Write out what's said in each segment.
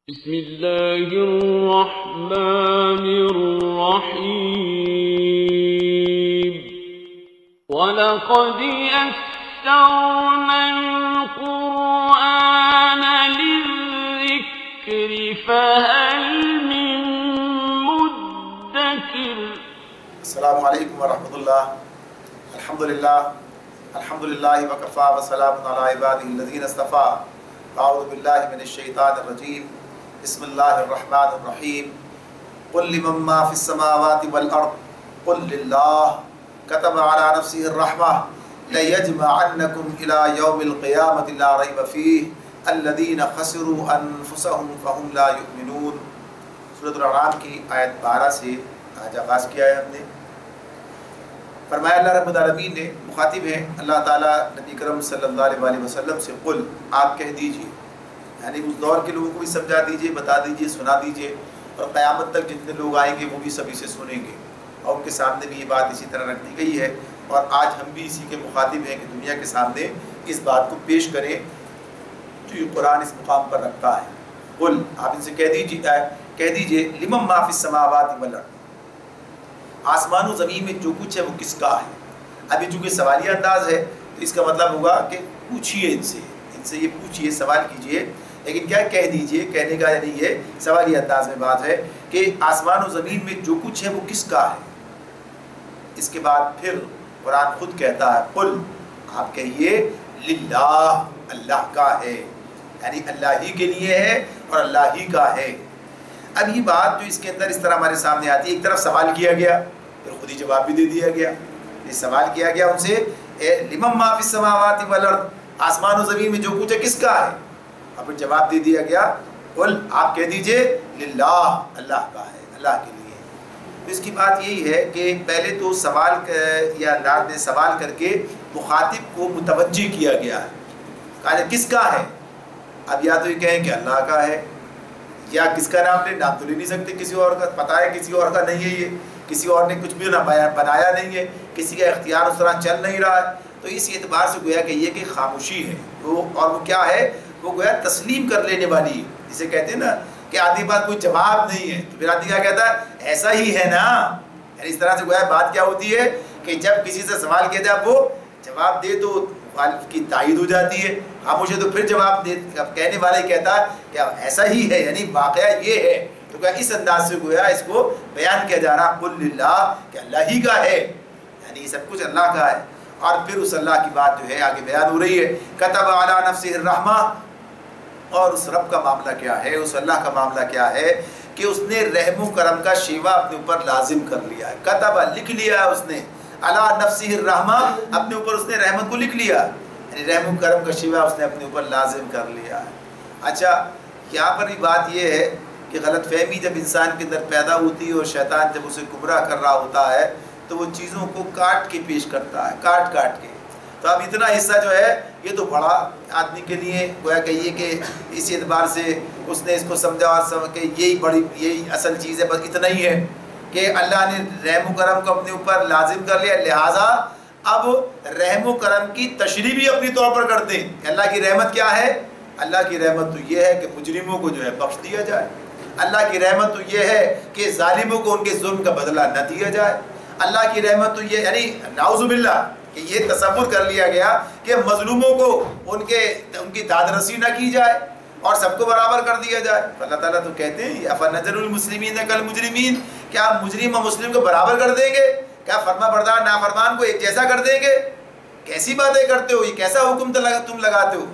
بسم اللہ الرحمن الرحیم وَلَقَدْ يَسَّرْنَا الْقُرْآنَ لِلذِّكْرِ فَهَلْ مِن مُدَّكِرٍ۔ السلام علیکم ورحمۃ اللہ۔ الحمدللہ وکفا وسلام علی عبادہ الذین اصطفیٰ۔ اعوذ باللہ من الشیطان الرجیم۔ بسم اللہ الرحمن الرحیم۔ قل لمن ما فی السماوات والارض قل للہ کتب علی نفسہ الرحمہ لیجمعنکم الی یوم القیامۃ لا ریب فیہ الذین خسروا انفسہم فہم لا یؤمنون۔ سورۃ الانعام کی آیت 12 سے آج آغاز کیا ہے ہم نے۔ فرمایا اللہ رب العالمین نے مخاطب ہیں اللہ تعالیٰ نبی کرم صلی اللہ علیہ وسلم سے، قل آپ کہہ دیجئے، یعنی اس دور کے لوگوں کو بھی سمجھا دیجئے، بتا دیجئے، سنا دیجئے، اور قیامت تک جتنے لوگ آئیں گے وہ بھی سبھی سے سنیں گے، اور ان کے سامنے بھی یہ بات اسی طرح رکھ دی گئی ہے، اور آج ہم بھی اسی کے مخاطب ہیں کہ دنیا کے سامنے اس بات کو پیش کریں جو یہ قرآن اس مقام پر رکھتا ہے۔ قل آپ ان سے کہہ دیجئے لمن ما فی السماوات والارض، آسمان و زمین میں جو کچھ ہے وہ کس کا ہے۔ ابھی چونکہ سوالیہ انداز ہے تو اس کا مطلب ہوگا کہ پوچھئے ان سے یہ پوچھئے، سوال کیجئے، لیکن کیا کہہ دیجئے، کہنے کا یعنی یہ سوالیہ انداز میں بات ہے کہ آسمان و زمین میں جو کچھ ہے وہ کس کا ہے۔ اس کے بعد پھر قرآن خود کہتا ہے قل آپ کہیے للہ، اللہ کا ہے، یعنی اللہ ہی کے لیے ہے اور اللہ ہی کا ہے۔ اب یہ بات جو اس کے اندر اس طرح ہمارے سامنے آتی ہے، ایک طرف سوال کیا گیا پھر خود ہی جواب بھی دے دیا گیا۔ یہ سوال کیا گیا ان سے لمن ما فی السماوات والارض، آسمان و زمین میں جو کچھ ہے کس کا ہے، اور پھر جواب دے دیا گیا قل آپ کہہ دیجئے للہ، اللہ کا ہے، اللہ کے لیے۔ تو اس کی بات یہی ہے کہ پہلے تو سوال یا اللہ نے سوال کر کے مخاطب کو متوجہ کیا گیا ہے، کہا کس کا ہے۔ اب یا تو یہ کہیں کہ اللہ کا ہے، یا کس کا نام لے، نام تو لے نہیں سکتے کسی اور کا، پتہ ہے کسی اور کا نہیں ہے، یہ کسی اور نے کچھ بھی بنایا نہیں ہے، کسی کا اختیار اس طرح چل نہیں رہا ہے۔ تو اس اعتبار سے گویا کہ یہ کہ خاموشی ہے اور وہ کیا ہے، وہ گویا تسلیم کر لینے والی ہے۔ جسے کہتے ہیں نا کہ آدھی بات کوئی جواب نہیں ہے تو پھر آدھی کیا کہتا ہے ایسا ہی ہے نا، یعنی اس طرح سے گویا بات کیا ہوتی ہے کہ جب کسی سے سوال کیا جائے وہ جواب دے تو کی تائید ہو جاتی ہے، خاموش ہے تو پھر جواب دے، کہنے والے کہتا ہے کہ ایسا ہی ہے، یعنی واقعہ یہ ہے۔ تو کیا اس انداز سے گویا اس کو بیان کیا جا رہا قل للہ کہ اللہ ہی کا ہے، یعنی یہ سب کچھ اللہ کا ہے۔ اور پھر اس اللہ کی بات جو ہے آگے بیان ہو رہی ہے، کتب علی نفسہ الرحمہ، اور اس رب کا معاملہ کیا ہے، اس اللہ کا معاملہ کیا ہے کہ اس نے رحم و کرم کا شیوا اپنے اوپر لازم کر لیا ہے۔ کتب لکھ لیا ہے اس نے، علی نفسہ الرحمہ اپنے اوپر اس نے رحمت کو لکھ لیا، یعنی رحم و کرم کا شیوا اس نے اپنے اوپر لازم کر لیا ہے۔ اچھا یہاں پر بھی بات یہ ہے کہ غلط فہمی جب انسان کے اندر پیدا ہوتی ہے اور شیطان جب اسے گمراہ کر رہا ہوتا ہے تو وہ چیزوں کو کاٹ کے پیش کرتا ہے، کاٹ کے۔ تو اب اتنا حصہ جو ہے یہ تو بڑا آدمی کے لیے گویا کہیے کہ اس اعتبار سے اس نے اس کو سمجھا اور کہ یہی اصل چیز ہے، بس اتنا ہی ہے کہ اللہ نے رحم و کرم کو اپنے اوپر لازم کر لیا، لہٰذا اب رحم و کرم کی تشریح بھی اپنی طور پر کرتے ہیں کہ اللہ کی رحمت کیا ہے۔ اللہ کی رحمت تو یہ ہے کہ مجرموں کو جو ہے بخش دیا جائے، اللہ کی رحمت تو یہ ہے کہ ظالموں کو ان کے ظلم کا بدلہ نہ دیا جائے، اللہ کی رحمت تو یہ، یعنی نعوذ باللہ کہ یہ تصور کر لیا گیا کہ مظلوموں کو ان کی داد رسی نہ کی جائے اور سب کو برابر کر دیا جائے۔ اللہ تعالیٰ تو کہتے ہیں افنجعل المسلمین کالمجرمین، کیا مجرم اور مسلم کو برابر کر دیں گے، کیا فرما بردار نافرمان کو ایک جیسا کر دیں گے؟ کیسی باتیں کرتے ہو، یہ کیسا حکم تم لگاتے ہو،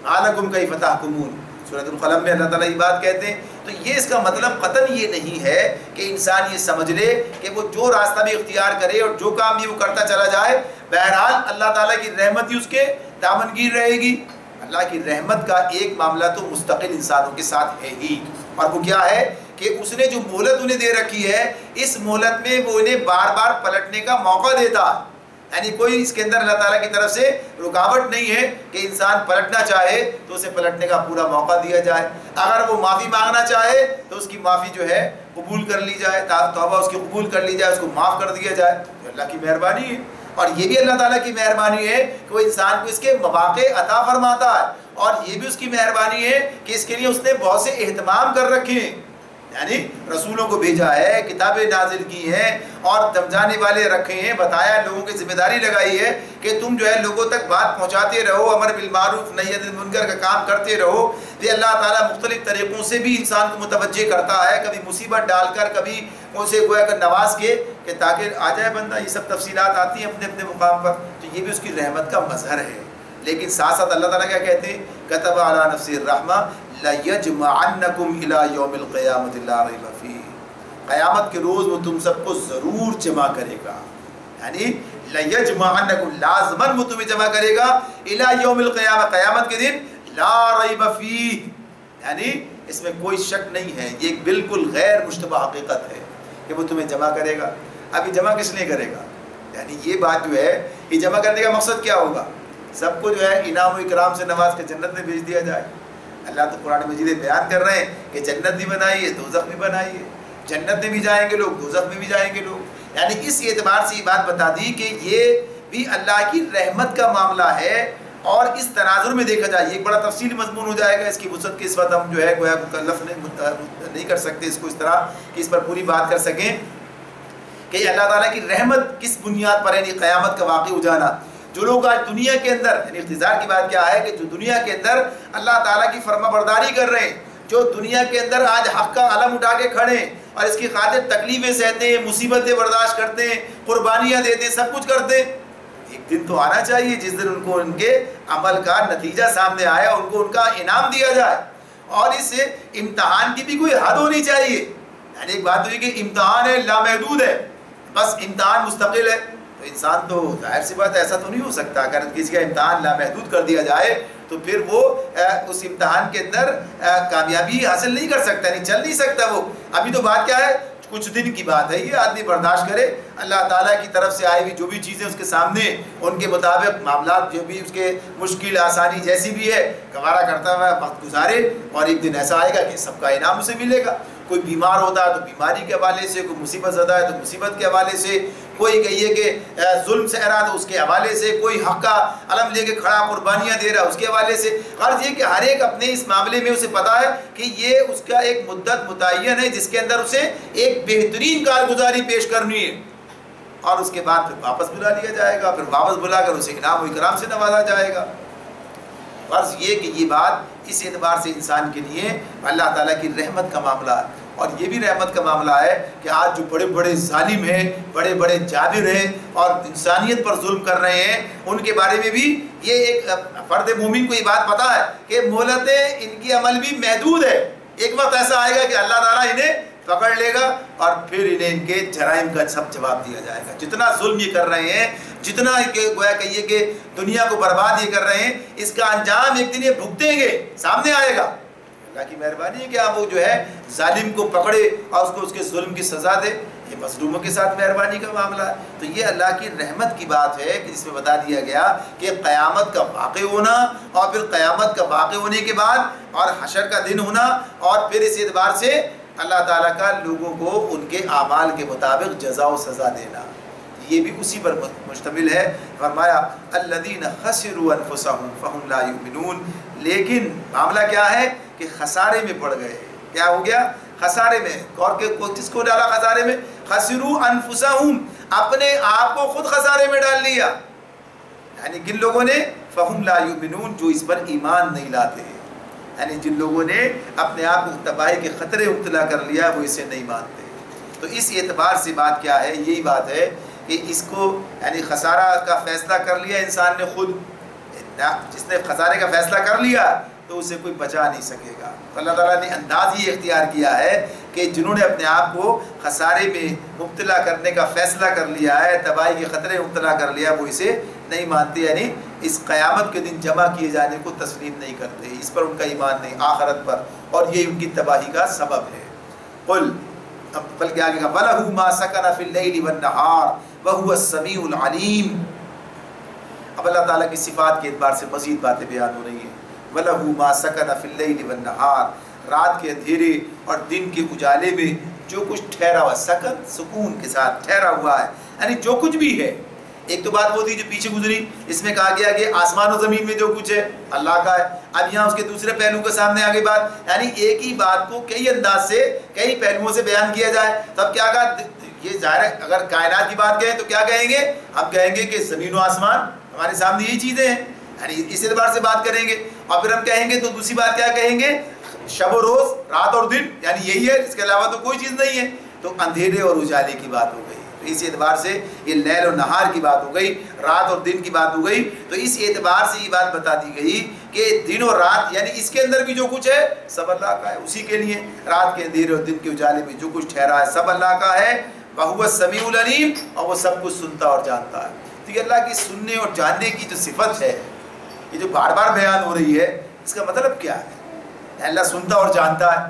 عَلَيْكُمْ كَيْفَ تَحْكُمُونَ۔ سورۃ القلم میں اللہ تعالیٰ یہ بات کہتے ہیں۔ تو یہ اس کا مطلب قطعاً یہ نہیں ہے کہ انسان یہ سمجھ لے کہ وہ جو راستہ بھی اختیار کرے اور جو کام بھی وہ کرتا چلا جائے بہرحال اللہ تعالیٰ کی رحمت ہی اس کے دامنگیر رہے گی۔ اللہ کی رحمت کا ایک معاملہ تو مستقل انسانوں کے ساتھ ہے ہی، اور وہ کیا ہے کہ اس نے جو مہلت انہیں دے رکھی ہے اس مہلت میں وہ انہیں بار بار پلٹنے کا موقع دیتا ہے، یعنی کوئی اس کے اندر اللہ تعالیٰ کی طرف سے رکاوٹ نہیں ہے کہ انسان پلٹنا چاہے تو اسے پلٹنے کا پورا موقع دیا جائے، اگر وہ معافی مانگنا چاہے تو اس کی معافی جو ہے قبول کر لی جائے، توبہ اس کی قبول کر لی جائے، اس کو معاف کر دیا جائے، تو اللہ کی مہربانی ہے۔ اور یہ بھی اللہ تعالیٰ کی مہربانی ہے کہ وہ انسان کو اس کے مواقع عطا فرماتا ہے، اور یہ بھی اس کی مہربانی ہے کہ اس کے لیے اس نے بہت سے اہتمام کر رکھے ہیں، یعنی رسولوں کو بھیجا ہے، کتابیں نازل کی ہیں اور سمجھانے والے رکھے ہیں، بتایا، لوگوں کی ذمہ داری لگائی ہے کہ تم جو ہے لوگوں تک بات پہنچاتے رہو، امر بالمعروف نہی عن المنکر کا کام کرتے رہو۔ یہ اللہ تعالیٰ مختلف طریقوں سے بھی انسان کو متوجہ کرتا ہے، کبھی مصیبت ڈال کر، کبھی اسے گویا کر نواز کے کہ تاکہ آ جائے بندہ۔ یہ سب تفصیلات آتی ہیں اپنے اپنے مقام پر، تو یہ بھی اس کی رحمت کا مظہر ہے۔ لیکن ساتھ ساتھ اللہ تعالیٰ کیا کہتے ہیں؟ کتب علی نفسہ الرحمہ لَيَجْمَعَنَّكُمْ إِلَىٰ يَوْمِ الْقِيَامَةِ لَا رَيْبَ فِيهِ، قیامت کے روز وہ تم سب کو ضرور جمع کرے گا، یعنی لَيَجْمَعَنَّكُمْ لازماً وہ تمہیں جمع کرے گا إِلَىٰ يَوْمِ الْقِيَامَةِ، قیامت کے دن، لَا رَيْبَ فِيهِ، یعنی اس میں کوئی شک نہیں ہے، یہ ایک بالکل غیر مشتبہ حقیقت ہے کہ وہ تمہیں جمع کرے گا۔ اب یہ جمع کس لیے کرے گا؟ یعنی یہ بات جو ہے، یہ جمع کرنے کا مقصد کیا ہوگا؟ سب کو جو ہے انعام و اکرام سے نواز کے جنت میں بھیج دیا جائے۔ اللہ تو قرآن مجید بیان کر رہے ہیں کہ جنت بھی بنائی ہے، دوزخ بھی بنائی ہے، جنت میں بھی جائیں گے لوگ، دوزخ میں بھی جائیں گے لوگ، یعنی اس اعتبار سے یہ بات بتا دی کہ یہ بھی اللہ کی رحمت کا معاملہ ہے۔ اور اس تناظر میں دیکھا جائے، یہ ایک بڑا تفصیلی مضمون ہو جائے گا، اس کی وسعت کے اس وقت ہم جو ہے گویا مکلف نہیں کر سکتے اس کو اس طرح کہ اس پر پوری بات کر سکیں کہ اللہ تعالیٰ کی رحمت کس بنیاد پر، یعنی قیامت کا واقع ہو جانا۔ جو لوگ آج دنیا کے اندر، یعنی اختصار کی بات کیا ہے کہ جو دنیا کے اندر اللہ تعالیٰ کی فرما برداری کر رہے ہیں، جو دنیا کے اندر آج حق کا علم اٹھا کے کھڑے ہیں اور اس کی خاطر تکلیفیں سہتے ہیں، مصیبتیں برداشت کرتے ہیں، قربانیاں دیتے ہیں، سب کچھ کرتے ہیں، ایک دن تو آنا چاہیے جس دن ان کو ان کے عمل کا نتیجہ سامنے آئے، ان کو ان کا انعام دیا جائے، اور اس امتحان کی بھی کوئی حد ہونی چاہیے۔ یعنی ایک بات تو یہ کہ امتحان ہے، لامحدود ہے، بس امتحان مستقل ہے، تو انسان تو ظاہر سی بات ایسا تو نہیں ہو سکتا، اگر کسی کا امتحان لامحدود کر دیا جائے تو پھر وہ اس امتحان کے اندر کامیابی حاصل نہیں کر سکتا، نہیں چل نہیں سکتا وہ۔ ابھی تو بات کیا ہے؟ کچھ دن کی بات ہے، یہ آدمی برداشت کرے، اللہ تعالیٰ کی طرف سے آئی ہوئی جو بھی چیزیں اس کے سامنے، ان کے مطابق معاملات جو بھی اس کے مشکل آسانی جیسی بھی ہے گوارا کرتا ہوا وقت گزارے، اور ایک دن ایسا آئے گا کہ سب کا انعام اسے ملے گا۔ کوئی بیمار ہوتا ہے تو بیماری کے حوالے سے، کوئی مصیبت زدہ ہے تو مصیبت کے حوالے سے، کوئی کہیے کہ ظلم سے اراد اس کے حوالے سے، کوئی حق کا علم لے کے کھڑا قربانیاں دے رہا اس کے حوالے سے۔ غرض یہ کہ ہر ایک اپنے اس معاملے میں اسے پتا ہے کہ یہ اس کا ایک مدت متعین ہے جس کے اندر اسے ایک بہترین کارگزاری پیش کرنی ہے، اور اس کے بعد پھر واپس بلا لیا جائے گا، پھر واپس بلا کر اسے انعام و اکرام سے نوازا جائے گا۔ غرض یہ کہ یہ بات اس اعتبار سے انسان کے لیے اللہ تعالیٰ کی رحمت کا معاملہ ہے، اور یہ بھی رحمت کا معاملہ ہے کہ آج جو بڑے بڑے ظالم ہیں، بڑے بڑے جابر ہیں اور انسانیت پر ظلم کر رہے ہیں، ان کے بارے میں بھی یہ ایک فرد مومن کو یہ بات پتا ہے کہ مہلتیں ان کی عمل بھی محدود ہے، ایک وقت ایسا آئے گا کہ اللہ تعالیٰ انہیں پکڑ لے گا اور پھر انہیں ان کے جرائم کا سب جواب دیا جائے گا۔ جتنا ظلم یہ کر رہے ہیں، جتنا گویا کہیے کہ دنیا کو برباد یہ کر رہے ہیں، اس کا انجام ایک دن یہ بھگتیں گے، سامنے آئے گا۔ اللہ کی مہربانی ہے کہ آپ وہ جو ہے ظالم کو پکڑے اور اس کو اس کے ظلم کی سزا دے، یہ مظلوموں کے ساتھ مہربانی کا معاملہ ہے۔ تو یہ اللہ کی رحمت کی بات ہے کہ جس میں بتا دیا گیا کہ قیامت کا واقع ہونا، اور پھر قیامت کا واقع ہونے کے بعد اور حشر کا دن ہونا، اور پھر اس اعتبار سے اللہ تعالیٰ کا لوگوں کو ان کے اعمال کے مطابق جزا و سزا دینا، یہ بھی اسی پر مشتمل ہے۔ فرمایا الذین خسروا انفسهم فهم لا یؤمنون، لیکن معاملہ کیا ہے کہ خسارے میں پڑ گئے۔ کیا ہو گیا؟ خسارے میں۔ اور کس کو ڈالا خسارے میں؟ خسروا انفسهم، اپنے آپ کو خود خسارے میں ڈال لیا، یعنی کن لوگوں نے؟ فهم لا یؤمنون، جو اس پر ایمان نہیں لاتے، یعنی جن لوگوں نے اپنے آپ کو تباہی کے خطرے مبتلا کر لیا وہ اسے نہیں مانتے۔ تو اس اعتبار سے بات کیا ہے؟ یہی بات ہے کہ اس کو یعنی خسارہ کا فیصلہ کر لیا انسان نے خود، جس نے خسارے کا فیصلہ کر لیا تو اسے کوئی بچا نہیں سکے گا۔ تو اللہ تعالیٰ نے انداز یہ اختیار کیا ہے کہ جنہوں نے اپنے آپ کو خسارے میں مبتلا کرنے کا فیصلہ کر لیا ہے، تباہی کے خطرے مبتلا کر لیا، وہ اسے نہیں مانتے، یعنی اس قیامت کے دن جمع کیے جانے کو تسلیم نہیں کرتے، اس پر ان کا ایمان نہیں، آخرت پر، اور یہ ان کی تباہی کا سبب ہے۔ قل، بلکہ آگے کہا وَلَهُ مَا سَكَنَ فِي اللَّيْلِ وَالنَّهَارِ وَهُوَ السَّمِيعُ الْعَلِيمُ۔ اب اللہ تعالیٰ کی صفات کے اعتبار سے مزید باتیں بیان ہو رہی ہیں۔ وَلَهُ مَا سَكَنَ فِي اللَّيْلِ وَالنَّهَارِ، رات کے اندھیرے اور دن کے اجالے میں جو کچھ ٹھہرا ہوا، سکن سکون کے ساتھ ٹھہرا ہوا ہے، یعنی جو کچھ بھی ہے، ایک تو بات وہ تھی جو پیچھے گزری، اس میں کہا گیا کہ آسمان و زمین میں جو کچھ ہے اللہ کا ہے۔ اب یہاں اس کے دوسرے پہلو کے سامنے آگے بات، یعنی ایک ہی بات کو کئی انداز سے کئی پہلوؤں سے بیان کیا جائے۔ تب کیا کہا، یہ ظاہر ہے اگر کائنات کی بات کہیں تو کیا کہیں گے، ہم کہیں گے کہ زمین و آسمان ہمارے سامنے یہی چیزیں ہیں، یعنی اس اعتبار سے بات کریں گے۔ اور پھر ہم کہیں گے تو دوسری بات کیا کہیں گے، شب و روز، رات اور دن، یعنی یہی ہے، اس کے علاوہ تو کوئی چیز نہیں ہے۔ تو اندھیرے اور اجالے کی بات ہو گئی، تو اس اعتبار سے یہ لیل و نہار کی بات ہو گئی، رات اور دن کی بات ہو گئی۔ تو اس اعتبار سے یہ بات بتا دی گئی کہ دن اور رات، یعنی اس کے اندر بھی جو کچھ ہے سب اللہ کا ہے، اسی کے لیے رات کے اندھیرے اور دن کے اجالے میں جو کچھ ٹھہرا ہے سب اللہ کا ہے۔ وَهُوَ السَّمِيعُ الْعَلِيمُ، اور وہ سب کچھ سنتا اور جانتا ہے۔ تو یہ اللہ کی سننے اور جاننے کی جو صفت ہے، یہ جو بار بار بیان ہو رہی ہے، اس کا مطلب کیا ہے؟ اللہ سنتا اور جانتا ہے،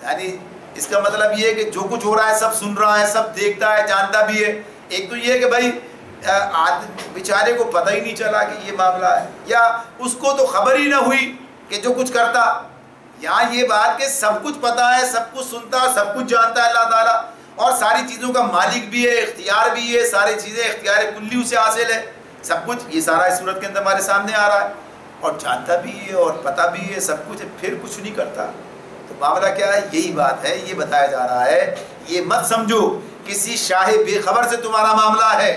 یعنی اس کا مطلب یہ ہے کہ جو کچھ ہو رہا ہے سب سن رہا ہے، سب دیکھتا ہے، جانتا بھی ہے۔ ایک تو یہ ہے کہ بھائی بیچارے کو پتہ ہی نہیں چلا کہ یہ معاملہ ہے، یا اس کو تو خبر ہی نہ ہوئی کہ جو کچھ کرتا۔ یہاں یہ بات کہ سب کچھ پتہ ہے، سب کچھ سنتا ہے، سب کچھ جانتا ہے اللہ تعالیٰ، اور ساری چیزوں کا مالک بھی ہے، اختیار بھی ہے، ساری چیزیں اختیار کلی اسے حاصل ہے، سب کچھ یہ سارا اس صورت کے اندر ہمارے سامنے آ رہا ہے، اور جانتا بھی ہے اور پتہ بھی ہے سب کچھ ہے، پھر کچھ نہیں کرتا۔ تو معاملہ کیا ہے، یہی بات ہے، یہ بتایا جا رہا ہے۔ یہ مت سمجھو کسی شاہ بے خبر سے تمہارا معاملہ ہے،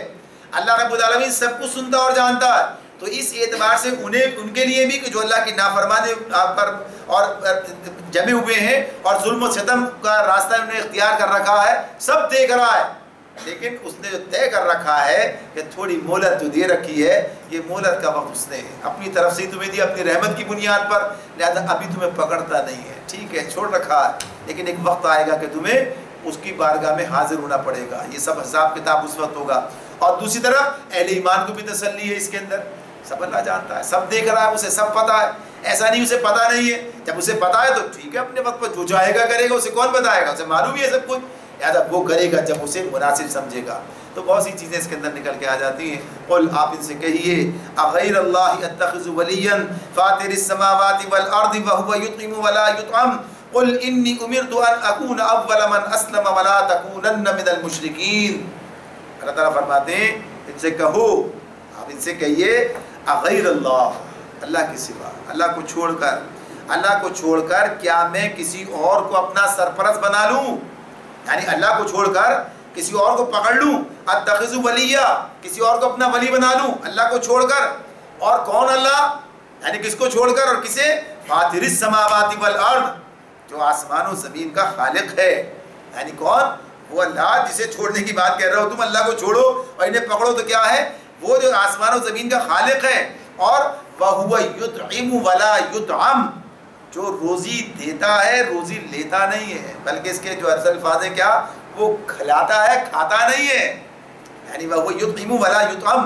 اللہ رب العالمین سب کچھ سنتا اور جانتا ہے۔ تو اس اعتبار سے ان کے لیے بھی کہ جو اللہ کی نافرمانی پر اور جمے ہوئے ہیں اور ظلم و ستم کا راستہ انہیں اختیار کر رکھا ہے، سب دیکھ رہا ہے، لیکن اس نے جو طے کر رکھا ہے کہ تھوڑی مہلت جو دے رکھی ہے، یہ مہلت کا وقت اس نے اپنی طرف سے تمہیں دیا، اپنی رحمت کی بنیاد پر، لہذا ابھی تمہیں پکڑتا نہیں ہے، ٹھیک ہے، چھوڑ رکھا ہے، لیکن ایک وقت آئے گا کہ تمہیں اس کی بارگاہ میں حاضر ہونا پڑے گا، یہ سب حساب کتاب اس وقت ہوگا۔ اور دوسری طرف اہل ایمان کو بھی تسلی ہے اس کے اندر، سب اللہ جانتا ہے، سب دیکھ رہا ہے، اسے سب پتہ ہے، ایسا نہیں اسے پتہ نہیں ہے، جب اسے پتہ ہے تو ٹھیک ہے، اپنے وقت پر جو چاہے گا کرے گا، اسے کون بتائے گا، اسے معلوم ہی ہے سب کچھ، لہٰذا وہ کرے گا جب اسے مناسب سمجھے گا۔ تو بہت سی چیزیں اس کے اندر نکل کے آ جاتی ہیں۔ قل، آپ ان سے کہیے، اغیر اللہ اتخذ ولیا فاطر السماوات والارض وهو يطعم ولا يطعم قل انی امرت ان اکون اول من اسلم ولا تکونن من المشرکین۔ اللہ تعالیٰ فرماتے ہیں ان سے کہو، آپ ان سے کہیے، اغیر اللہ، اللہ کے سوا، اللہ کو چھوڑ کر کیا میں کسی اور کو اپنا سرپرست بنا لوں، یعنی اللہ کو چھوڑ کر کسی اور کو پکڑ لوں، اتخذ ولیہ، کسی اور کو اپنا ولی بنا لوں اللہ کو چھوڑ کر۔ اور کون اللہ، یعنی کس کو چھوڑ کر، اور کسے، فاطر السماوات والارض، جو آسمان و زمین کا خالق ہے، یعنی کون، وہ اللہ جسے چھوڑنے کی بات کہہ رہے ہو تم، اللہ کو چھوڑو اور انہیں پکڑو تو کیا ہے، وہ جو آسمان و زمین کا خالق ہے، اور وَهُوَ يُطْعِمُ وَلَا يُطْعَمُ، جو روزی دیتا ہے روزی لیتا نہیں ہے، بلکہ اس کے جو اصل الفاظ ہیں کیا، وہ کھلاتا ہے کھاتا نہیں ہے، یعنی وَهُوَ يُطْعِمُ وَلَا يُطْعَمُ،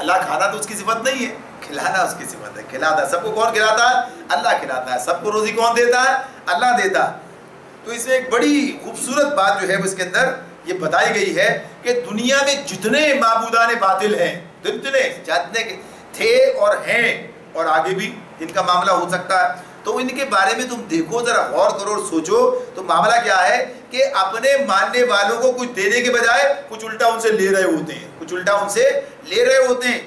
اللہ کھانا تو اس کی صفت نہیں ہے، کھلانا اس کی صفت ہے، کھلاتا ہے، سب کو کون کھلاتا ہے، اللہ کھلاتا ہے، سب کو روزی کون دیتا ہے، اللہ دیتا ہے۔ تو اس میں ایک بڑی خوبصورت بات جو ہے اس کے اندر یہ بتائی گئی ہے کہ دنیا میں جتنے معبودان باطل ہیں، جتنے تھے اور ہیں اور آگے بھی ان کا معاملہ ہو سکتا ہے، تو ان کے بارے میں تم دیکھو، ذرا غور کرو اور سوچو، تو معاملہ کیا ہے کہ اپنے ماننے والوں کو کچھ دینے کے بجائے کچھ الٹا ان سے لے رہے ہوتے ہیں،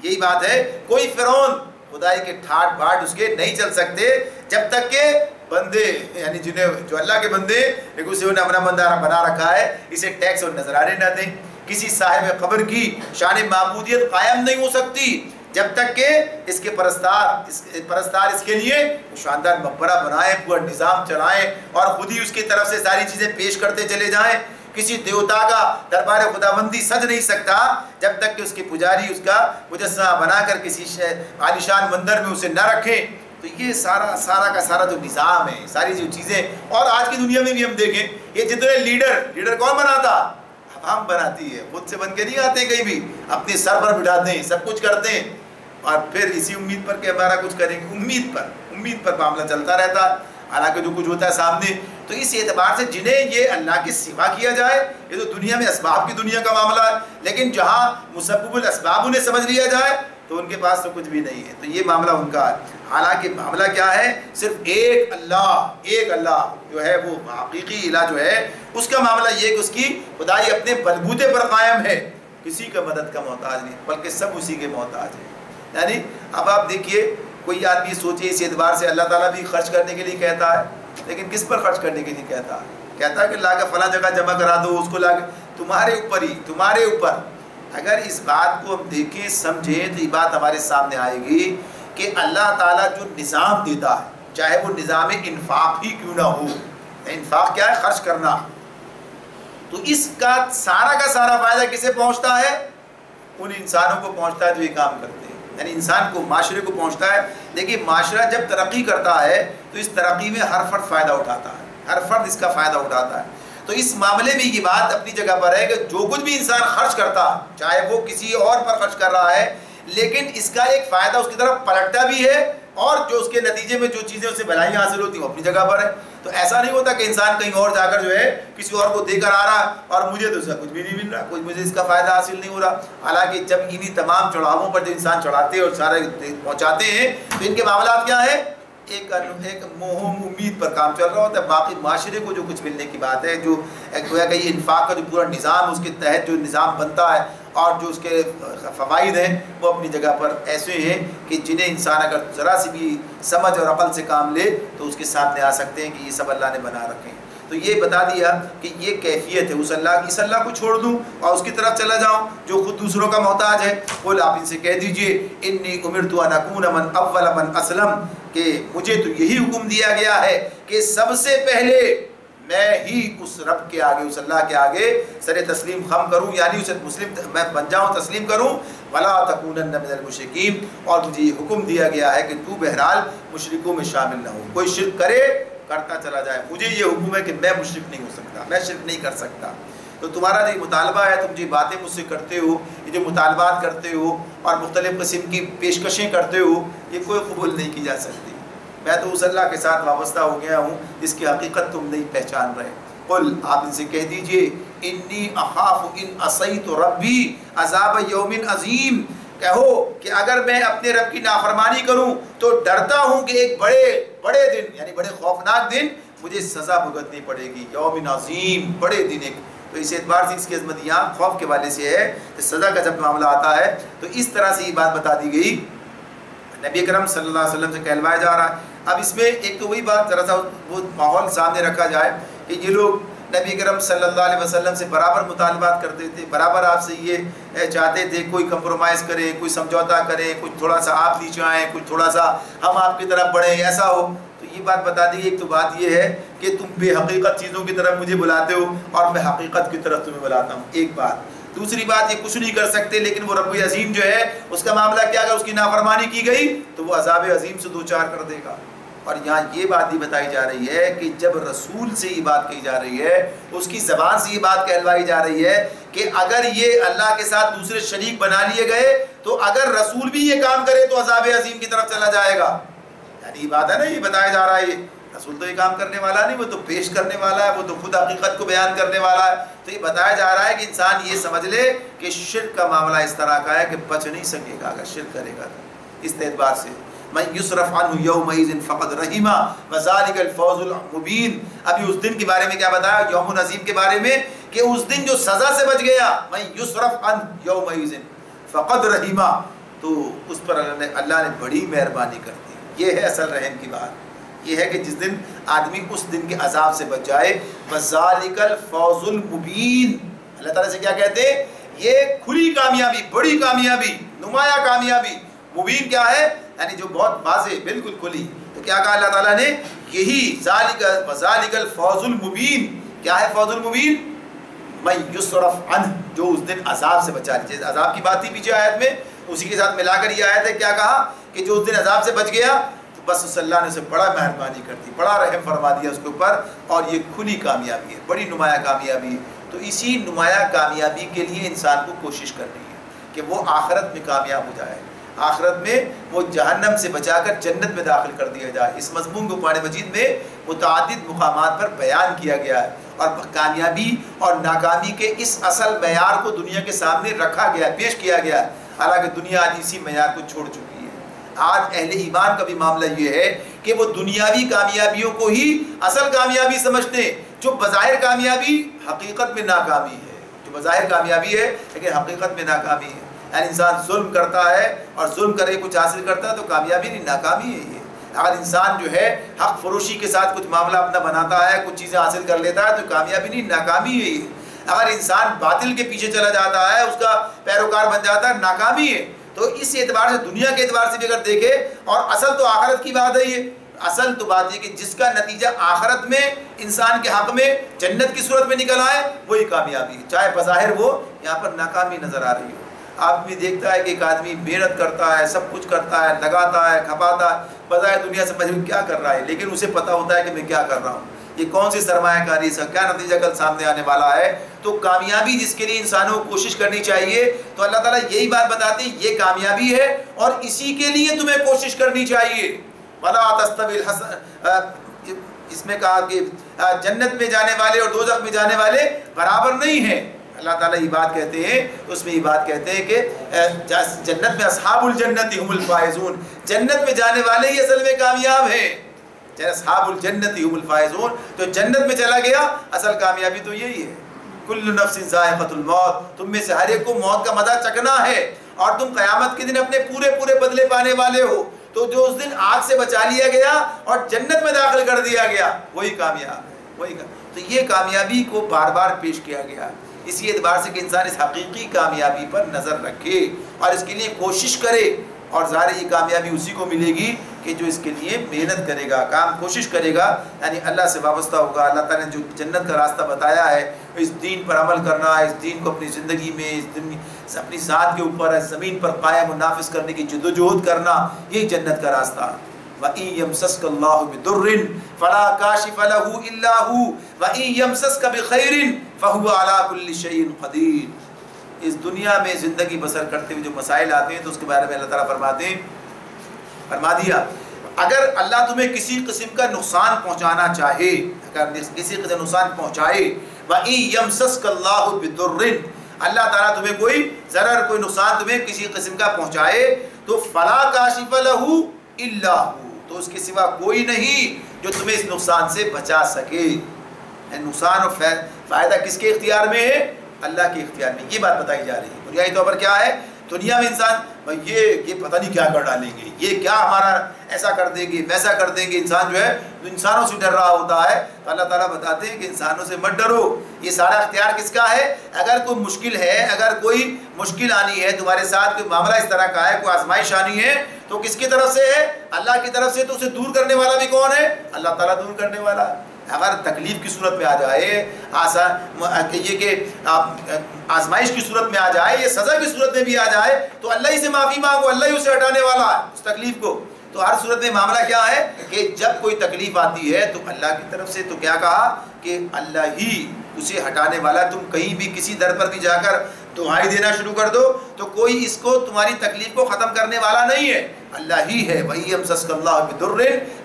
یہی بات ہے۔ کوئی فرعون خدائی کے ٹھاٹ باٹ اس کے نہیں چل سکتے جب تک کہ بندے، یعنی جو اللہ کے بندے، لیکن اسے انہیں اپنا بندہ بنا رکھا ہے، اسے ٹیکس اور نذرانے نہ دیں۔ کسی صاحب قبر کی شان معبودیت قائم نہیں ہو سکتی جب تک کہ اس کے پرستار اس کے لیے شاندار مقبرہ بنائیں، پورا نظام چلائیں اور خود ہی اس کی طرف سے ساری چیزیں پیش کرتے چلے جائیں۔ کسی دیوتا کا دربار خداوندی سج نہیں سکتا جب تک کہ اس کے پجاری اس کا مجسمہ بنا کر کسی عالیشان مندر میں اسے نہ رکھیں۔ تو یہ سارا کا سارا جو نظام ہے، ساری جو چیزیں، اور آج کی دنیا میں بھی ہم دیکھیں، یہ جتنے لیڈر کون بناتا، عوام بناتی ہے، خود سے بن کے نہیں آتے، کہیں بھی اپنے سر پر بٹھاتے ہیں، سب کچھ کرتے ہیں، اور پھر اسی امید پر کہ ہمارا کچھ کریں گے، امید پر معاملہ چلتا رہتا ہے، حالانکہ جو کچھ ہوتا ہے سامنے۔ تو اس اعتبار سے جنہیں یہ اللہ کے سوا کیا جائے، یہ تو دنیا میں اسباب کی دنیا کا معاملہ ہے، لیکن جہاں مسبب الاسباب انہیں سمجھ لیا جائے تو ان کے پاس تو کچھ بھی نہیں ہے، تو یہ معاملہ ان کا ہے۔ حالانکہ معاملہ کیا ہے، صرف ایک اللہ جو ہے وہ حقیقی الہ جو ہے، اس کا معاملہ یہ کہ اس کی خدائی اپنے بلبوتے پر قائم ہے، کسی کا مدد کا محتاج نہیں، بلکہ سب اسی کے محتاج ہیں۔ یعنی اب آپ دیکھیے، کوئی آدمی سوچے اس اعتبار سے اللہ تعالیٰ بھی خرچ کرنے کے لیے کہتا ہے، لیکن کس پر خرچ کرنے کے لیے کہتا ہے؟ کہتا ہے کہ لا کے فلاں جگہ جمع کرا دو، اس کو لا کے تمہارے اوپر ہی، تمہارے اوپر۔ اگر اس بات کو ہم دیکھیں سمجھیں تو یہ بات ہمارے سامنے آئے گی کہ اللہ تعالیٰ جو نظام دیتا ہے، چاہے وہ نظام انفاق ہی کیوں نہ ہو، انفاق کیا ہے؟ خرچ کرنا، تو اس کا سارا فائدہ کسے پہنچتا ہے؟ ان انسانوں کو پہنچتا ہے جو یہ کام کرتے ہیں، یعنی انسان کو، معاشرے کو پہنچتا ہے۔ دیکھیے معاشرہ جب ترقی کرتا ہے تو اس ترقی میں ہر فرد فائدہ اٹھاتا ہے، ہر فرد اس کا فائدہ اٹھاتا ہے۔ تو اس معاملے میں یہ بات اپنی جگہ پر ہے کہ جو کچھ بھی انسان خرچ کرتا ہے، چاہے وہ کسی اور پر خرچ کر رہا ہے، لیکن اس کا ایک فائدہ اس کی طرف پلٹتا بھی ہے، اور جو اس کے نتیجے میں جو چیزیں اسے بھلائیاں حاصل ہوتی ہیں وہ اپنی جگہ پر ہے۔ تو ایسا نہیں ہوتا کہ انسان کہیں اور جا کر جو ہے کسی اور کو دے کر آ رہا اور مجھے تو اس کا کچھ بھی نہیں مل رہا، کچھ مجھے اس کا فائدہ حاصل نہیں ہو رہا۔ حالانکہ جب انہی تمام چڑھاووں پر جو انسان چڑھاتے ہیں اور سارے پہنچاتے ہیں تو ان کے معاملات کیا ہیں؟ ایک موہم امید پر کام چل رہا ہوتا ہے، باقی معاشرے کو جو کچھ ملنے کی بات ہے، جو گویا کہ یہ انفاق کا جو پورا نظام، اس کے تحت جو نظام بنتا ہے اور جو اس کے فوائد ہیں وہ اپنی جگہ پر ایسے ہیں کہ جنہیں انسان اگر ذرا سی بھی سمجھ اور عقل سے کام لے تو اس کے سامنے آ سکتے ہیں کہ یہ سب اللہ نے بنا رکھے ہیں۔ تو یہ بتا دیا کہ یہ کیفیت ہے، اس اللہ کو چھوڑ دوں اور اس کی طرف چلا جاؤں جو خود دوسروں کا محتاج ہے۔ قل، آپ ان سے کہہ دیجئے، انی امرت ان اکون من اول من اسلم، کہ مجھے تو یہی حکم دیا گیا ہے کہ سب سے پہلے میں ہی اس رب کے آگے، اس اللہ کے آگے سر تسلیم خم کروں، یعنی اسے مسلم میں بن جاؤں، تسلیم کروں۔ ولا تکونن من المشرکین، اور مجھے یہ حکم دیا گیا ہے کہ تو بہرحال مشرکوں میں شامل نہ ہو، کوئی شرک کرے کرتا چلا جائے، مجھے یہ حکم ہے کہ میں مشرک نہیں ہو سکتا، میں شرک نہیں کر سکتا۔ تو تمہارا جو مطالبہ ہے، تم جو باتیں مجھ سے کرتے ہو، یہ جو مطالبات کرتے ہو اور مختلف قسم کی پیشکشیں کرتے ہو، یہ کوئی قبول نہیں کی جا سکتی۔ میں تو اس اللہ کے ساتھ وابستہ ہو گیا ہوں جس کی حقیقت تم نہیں پہچان رہے۔ قل، آپ ان سے کہہ دیجئے، انی اخاف ان عصیت ربی عذاب یوم عظیم، کہو کہ اگر میں اپنے رب کی نافرمانی کروں تو ڈرتا ہوں کہ ایک بڑے دن، یعنی بڑے خوفناک دن مجھے سزا بھگتنی پڑے گی۔ یوم عظیم، بڑے دن ایک، تو اس اعتبار سے اس کی عظمت یہاں خوف کے والے سے ہے کہ سزا کا جب معاملہ آتا ہے تو اس طرح سے یہ بات بتا دی گئی، نبی اکرم صلی اللہ علیہ وسلم سے کہلوایا جا رہا ہے۔ اب اس میں ایک تو وہی بات ذرا سا وہ ماحول سامنے رکھا جائے کہ یہ لوگ نبی اکرم صلی اللہ علیہ وسلم سے برابر مطالبات کرتے تھے، برابر آپ سے یہ چاہتے تھے کوئی کمپرومائز کریں، کوئی سمجھوتا کریں، کچھ تھوڑا سا آپ نیچے آئیں، کچھ تھوڑا سا ہم آپ کی طرف بڑھیں، ایسا ہو۔ تو یہ بات بتا دی، ایک تو بات یہ ہے کہ تم بے حقیقت چیزوں کی طرف مجھے بلاتے ہو اور میں حقیقت کی طرف تمہیں بلاتا ہوں، ایک بات۔ دوسری بات، یہ کچھ نہیں کر سکتے، لیکن وہ رب عظیم جو ہے اس کا معاملہ کیا، اگر اس کی نافرمانی کی گئی تو وہ عذاب عظیم سے دوچار کر دے گا۔ اور یہاں یہ بات بھی بتائی جا رہی ہے کہ جب رسول سے یہ بات کہی جا رہی ہے، اس کی زبان سے یہ بات کہلوائی جا رہی ہے کہ اگر یہ اللہ کے ساتھ دوسرے شریک بنا لیے گئے تو اگر رسول بھی یہ کام کرے تو عذاب عظیم کی طرف چلا جائے گا۔ یعنی یہ بات ہے نا، یہ بتایا جا رہا ہے، یہ رسول تو یہ کام کرنے والا نہیں، وہ تو پیش کرنے والا ہے، وہ تو خود حقیقت کو بیان کرنے والا ہے۔ تو یہ بتایا جا رہا ہے کہ انسان یہ سمجھ لے کہ شرک کا معاملہ اس طرح کا ہے کہ بچ نہیں سکے گا اگر شرک کرے گا تو۔ اس اعتبار سے من یصرف عنہ یومئذ فقد رحمہ وذلک الفوز المبین۔ ابھی اس دن کے بارے میں کیا بتایا، یوم عظیم کے بارے میں، کہ اس دن جو سزا سے بچ گیا، من یصرف عنہ یومئذ فقد رحمہ، تو اس پر اللہ نے بڑی مہربانی کر دی۔ یہ ہے اصل رحم کی بات، یہ ہے کہ جس دن آدمی اس دن کے عذاب سے بچ جائے، وذالک الفوز المبین۔ اللہ تعالیٰ سے کیا کہتے ہیں، یہ کھلی کامیابی، بڑی کامیابی، نمایاں کامیابی۔ مبین کیا ہے، یعنی جو بہت واضح، بالکل کھلی۔ تو کیا کہا اللہ تعالیٰ نے، یہی وذالک الفوز المبین۔ کیا ہے فوز المبین؟ من یصرف عنہ، جو اس دن عذاب سے بچا لیجیے۔ عذاب کی بات تھی پیچھے آیت میں، اسی کے ساتھ ملا کر یہ آیت ہے، کیا کہا کہ جو اس دن عذاب سے بچ گیا تو بس اس اللہ نے اسے بڑا مہربانی کر دی، بڑا رحم فرما دیا اس کے اوپر، اور یہ کھلی کامیابی ہے، بڑی نمایاں کامیابی ہے۔ تو اسی نمایاں کامیابی کے لیے انسان کو کوشش کرنی ہے کہ وہ آخرت میں کامیاب ہو جائے، آخرت میں وہ جہنم سے بچا کر جنت میں داخل کر دیا جائے۔ اس مضمون کو قرآن مجید میں متعدد مقامات پر بیان کیا گیا ہے، اور کامیابی اور ناکامی کے اس اصل معیار کو دنیا کے سامنے رکھا گیا ہے، پیش کیا گیا ہے۔ حالانکہ دنیا آج اسی معیار کو چھوڑ چکی ہے۔ آج اہل ایمان کا بھی معاملہ یہ ہے کہ وہ دنیاوی کامیابیوں کو ہی اصل کامیابی سمجھتے ہیں، جو بظاہر کامیابی حقیقت میں ناکامی ہے، جو بظاہر کامیابی ہے لیکن حقیقت میں ناکامی ہے. یعنی انسان ظلم کرتا ہے اور ظلم کر کے کچھ حاصل کرتا ہے تو کامیابی نہیں ناکامی ہے یہ. اگر انسان جو ہے حق فروشی کے ساتھ کچھ معاملہ اپنا بناتا ہے کچھ چیزیں حاصل کر لیتا ہے تو کامیابی نہیں ناکامی ہے یہ. اگر انسان باطل کے پیچھے چلا جاتا ہے اس کا پیروکار بن جاتا ہے ناکامی ہے. تو اس اعتبار سے دنیا کے اعتبار سے بھی اگر دیکھے اور اصل تو آخرت کی بات ہے یہ. اصل تو بات یہ کہ جس کا نتیجہ آخرت میں انسان کے حق میں جنت کی صورت میں نکل آئے وہی کامیابی ہے, چاہے بظاہر وہ یہاں پر ناکامی نظر آ رہی ہو. آدمی دیکھتا ہے کہ ایک آدمی محنت کرتا ہے سب کچھ کرتا ہے لگاتا ہے کھپاتا ہے بظاہر دنیا سے مجھے کیا کر رہا ہے لیکن اسے پتہ ہوتا ہے کہ میں کیا کر رہا ہوں, یہ کون سی سرمایہ کاری ہے, کیا نتیجہ کل سامنے آنے والا ہے. تو کامیابی جس کے لیے انسانوں کو کوشش کرنی چاہیے تو اللہ تعالیٰ یہی بات بتاتے ہیں یہ کامیابی ہے اور اسی کے لیے تمہیں کوشش کرنی چاہیے. وَلَا تَسْتَوِي الْحَسَنَةُ اس میں کہا کہ جنت میں جانے والے اور دوزخ میں جانے والے برابر نہیں ہیں. اللہ تعالیٰ یہ بات کہتے ہیں تو اس میں یہ بات کہتے ہیں کہ جنت میں اصحاب الجنت هم الفائزون, جنت میں جانے والے ہی اصل میں کامیاب ہیں. اصحاب الجنت هم الفائزون, تو جنت میں چلا گیا اصل کامیابی تو یہی ہے. کل نفس ذائقۃ الموت, تم میں سے ہر ایک کو موت کا مزہ چکھنا ہے اور تم قیامت کے دن اپنے پورے بدلے پانے والے ہو. تو جو اس دن آگ سے بچا لیا گیا اور جنت میں داخل کر دیا گیا وہی کامیاب ہے, وہی تو یہ کامیابی کو بار بار پیش کیا گیا اسی اعتبار سے کہ انسان اس حقیقی کامیابی پر نظر رکھے اور اس کے لیے کوشش کرے. اور ظاہر یہ کامیابی اسی کو ملے گی کہ جو اس کے لیے محنت کرے گا, کام کوشش کرے گا, یعنی اللہ سے وابستہ ہوگا. اللہ تعالیٰ نے جو جنت کا راستہ بتایا ہے اس دین پر عمل کرنا, اس دین کو اپنی زندگی میں اپنی ذات کے اوپر زمین پر قائم و نافذ کرنے کی جدوجہد کرنا, یہی جنت کا راستہ. وَإِن يَمْسَسْكَ اللَّهُ بِضُرٍّ فَلَا كَاشِفَ لَهُ إِلَّا هُوَ وَإِن يَمْسَسْكَ بِخَيْرٍ فَهُوَ عَلَى كُلِّ شَيْءٍ قَدِيرٌ. اس دنیا میں زندگی بسر کرتے ہوئے جو مسائل آتے ہیں تو اس کے بارے میں اللہ تعالیٰ فرما دیا اگر اللہ تمہیں کسی قسم کا نقصان پہنچانا چاہے, اگر کسی قسم نقصان پہنچائے, وَإِن يَمْسَسْكَ اللَّهُ بِضُرٍّ اللہ تعالیٰ تمہیں کوئی ضرر کوئی نقصان تمہیں کسی قسم کا پہنچائے تو فَلَا كَاشِفَ لَهُ إِلَّا هُوَ, تو اس کے سوا کوئی نہیں جو تمہیں اس نقصان سے بچا سکے. نقصان اور فائدہ کس کے اختیار میں ہے؟ اللہ کے اختیار میں. یہ بات بتائی جا رہی ہے. بنیادی طور پر کیا ہے دنیا میں انسان یہ پتہ نہیں کیا کر ڈالیں گے, یہ کیا ہمارا ایسا کر دیں گے ویسا کر دیں گے. انسان جو ہے انسانوں سے ڈر رہا ہوتا ہے تو اللہ تعالیٰ بتاتے ہیں کہ انسانوں سے مت ڈرو, یہ سارا اختیار کس کا ہے. اگر کوئی مشکل ہے, اگر کوئی مشکل آنی ہے تمہارے ساتھ, کوئی معاملہ اس طرح کا ہے, کوئی آزمائش آنی ہے تو کس کی طرف سے ہے؟ اللہ کی طرف سے. تو اسے دور کرنے والا بھی کون ہے؟ اللہ تعالیٰ دور کرنے والا. اگر تکلیف کی صورت میں آ جائے, یہ کہ آزمائش کی صورت میں آ جائے, یہ سزا کی صورت میں بھی آ جائے تو اللہ ہی سے معافی مانگو, اللہ ہی اسے ہٹانے والا ہے اس تکلیف کو. تو ہر صورت میں معاملہ کیا ہے کہ جب کوئی تکلیف آتی ہے تو اللہ کی طرف سے, تو کیا کہا کہ اللہ ہی اسے ہٹانے والا. تم کہیں بھی کسی در پر بھی جا کر دعائیں دینا شروع کر دو تو کوئی اس کو تمہاری تکلیف کو ختم کرنے والا نہیں ہے, اللہ ہی ہے. وَإِن يَمْسَسْكَ اللَّهُ بِضُرٍّ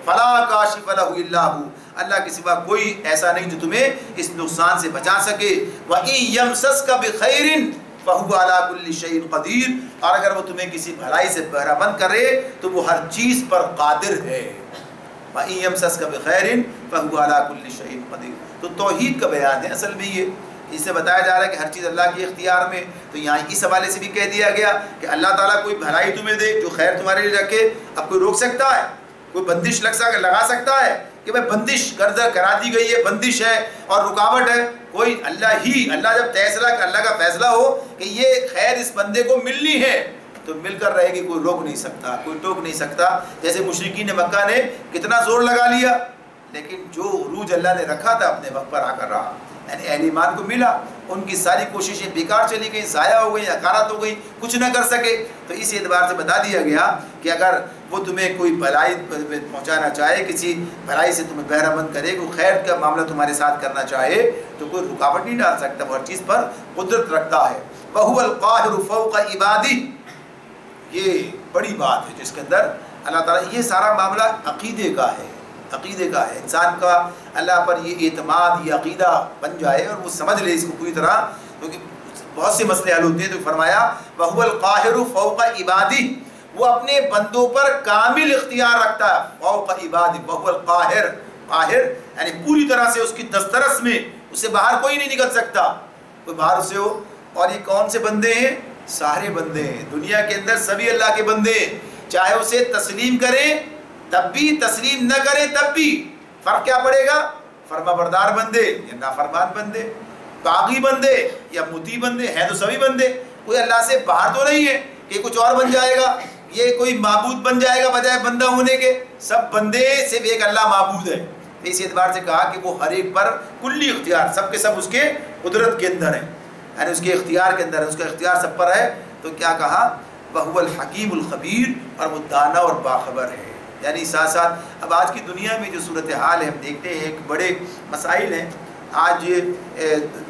فَلَا كَاشِفَ لَهُ إِلَّا هُوَ, اللہ کے سوا کوئی ایسا نہیں جو تمہیں اس نقصان سے بچا سکے. وَإِن يَمْسَسْكَ بِخَيْرٍ فَهُوَ عَلَى كُلِّ شَيْءٍ قَدِيرٌ, اور اگر وہ تمہیں کسی بھلائی سے بہرہ مند کرے تو وہ ہر چیز پر قادر ہے. وَإِن يَمْسَسْكَ بِخَيْرٍ فَهُوَ عَلَى كُلِّ شَيْءٍ قَدِيرٌ. تو توحید کا بیان ہے اصل میں یہ, اس سے بتایا جا رہا ہے کہ ہر چیز اللہ کے اختیار میں. تو یہاں اس حوالے سے بھی کہہ دیا گیا کہ اللہ تعالیٰ کوئی بھلائی تمہیں دے, جو خیر تمہارے لیے رکھے, اب کوئی روک سکتا ہے؟ کوئی بندش لگا سکتا ہے کہ بھائی بندش کرا دی گئی ہے, بندش ہے اور رکاوٹ ہے؟ کوئی. اللہ جب اللہ کا فیصلہ ہو کہ یہ خیر اس بندے کو ملنی ہے تو مل کر رہے گی, کوئی روک نہیں سکتا, کوئی ٹوک نہیں سکتا. جیسے مشرکین مکہ نے کتنا زور لگا لیا لیکن جو عروج اللہ نے رکھا تھا اپنے وقت پر آ کر رہا, یعنی اہل ایمان کو ملا. ان کی ساری کوششیں بیکار چلی گئیں, ضائع ہو گئیں, حقارت ہو گئی, کچھ نہ کر سکے. تو اس اعتبار سے بتا دیا گیا کہ اگر وہ تمہیں کوئی بھلائی پہنچانا چاہے, کسی بھلائی سے تمہیں بہرہ مند کرے, کوئی خیر کا معاملہ تمہارے ساتھ کرنا چاہے تو کوئی رکاوٹ نہیں ڈال سکتا, وہ ہر چیز پر قدرت رکھتا ہے. وَهُوَ الْقَاهِرُ فَوْقَ عِبَادِهِ, یہ بڑی بات ہے جس کے اندر اللہ تعالیٰ, یہ سارا معاملہ عقیدے کا ہے, عقیدے کا ہے. انسان کا اللہ پر یہ اعتماد, یہ عقیدہ بن جائے اور وہ سمجھ لے اس کو پوری طرح, کیونکہ بہت سے مسئلے حل ہوتے ہیں. تو فرمایا وَهُوَ الْقَاهِرُ فَوْقَ عِبَادِهِ, وہ اپنے بندوں پر کامل اختیار رکھتا ہے. فوق عبادی وهو القاہر, قاہر یعنی پوری طرح سے اس کی دسترس میں, اس سے باہر کوئی نہیں نکل سکتا, کوئی باہر سے ہو. اور یہ کون سے بندے ہیں؟ سارے بندے ہیں دنیا کے اندر، سبھی اللہ کے بندے ہیں. چاہے اسے تسلیم کریں تب بھی، تسلیم نہ کریں تب بھی. فرق کیا پڑے گا؟ فرما بردار بندے یا نافرمان بندے، باغی بندے یا مطیع بندے، ہیں تو سبھی بندے. کوئی اللہ سے باہر تو نہیں ہے کہ کچھ اور بن جائے گا، یہ کوئی معبود بن جائے گا بجائے بندہ ہونے کے. سب بندے، صرف ایک اللہ معبود ہے. اس اعتبار سے کہا کہ وہ ہر ایک پر کلی اختیار، سب کے سب اس کے قدرت کے اندر ہیں، یعنی اس کے اختیار کے اندر ہے، اس کا اختیار سب پر ہے. تو کیا کہا؟ وَهُوَ الْحَكِيمُ الْخَبِيرُ، اور وہ دانا اور باخبر ہے. یعنی ساتھ ساتھ اب آج کی دنیا میں جو صورتحال ہے ہم دیکھتے ہیں، ایک بڑے مسائل ہیں. آج